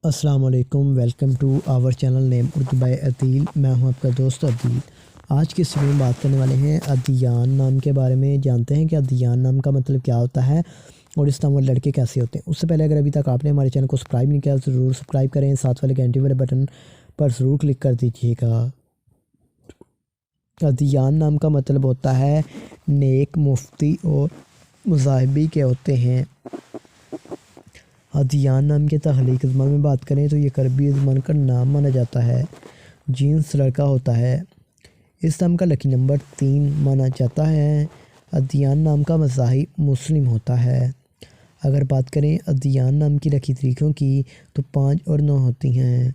السلام علیکم، welcome to our channel name Urdu by Adeel. میں ہوں آپ کا دوست عدیل۔ آج کی اس ویڈیو میں بات کرنے والے ہیں ادیان نام کے بارے میں۔ جانتے ہیں کہ ادیان نام کا مطلب کیا ہوتا ہے اور اس نام والے لڑکے کیسے ہوتے ہیں۔ اس سے پہلے اگر ابھی تک آپ نے ہمارے چینل کو سبسکرائب نہیں کیا ضرور سبسکرائب کریں، ساتھ والے گھنٹی والے بٹن پر ضرور کلک کر دیجیے گا۔ ادیان نام کا مطلب ہوتا ہے نیک، مفتی اور مذاہبی کے ہوتے ہیں۔ ادیان نام کے تخلیق زبان میں بات کریں تو یہ عربی زبان کا نام مانا جاتا ہے۔ جنس لڑکا ہوتا ہے۔ اس نام کا لکی نمبر 3 مانا جاتا ہے۔ ادیان نام کا مذاہب مسلم ہوتا ہے۔ اگر بات کریں ادیان نام کی لکی تاریخوں کی تو 5 اور 9 ہوتی ہیں۔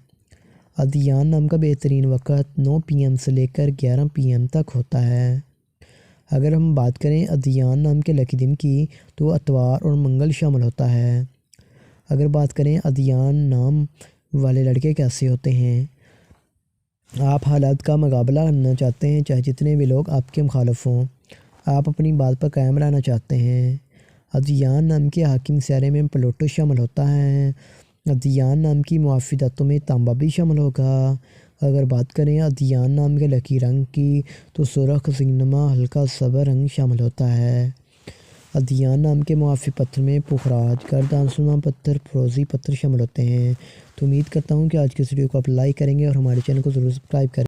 ادیان نام کا بہترین وقت 9 PM سے لے کر 11 PM تک ہوتا ہے۔ اگر ہم بات کریں ادیان نام کے لکی دن کی تو اتوار اور منگل شامل ہوتا ہے۔ اگر بات کریں ادیان نام والے لڑکے کیسے ہوتے ہیں، آپ حالات کا مقابلہ کرنا چاہتے ہیں چاہے جتنے بھی لوگ آپ کے مخالف ہوں، آپ اپنی بات پر قائم رہنا چاہتے ہیں۔ ادیان نام کے حاکم سیارے میں پلوٹو شامل ہوتا ہے۔ ادیان نام کی موافقتوں میں تانبا بھی شامل ہوگا۔ اگر بات کریں ادیان نام کے لکی رنگ کی تو سرخ، سنگنما، ہلکا سبز رنگ شامل ہوتا ہے۔ ادیان نام کے موافق پتھر میں پخراج، گرد آسمان پتھر، فروزی پتھر شامل ہوتے ہیں۔ تو امید کرتا ہوں کہ آج کی اس ویڈیو کو آپ لائک کریں گے اور ہمارے چینل کو ضرور سبسکرائب کریں۔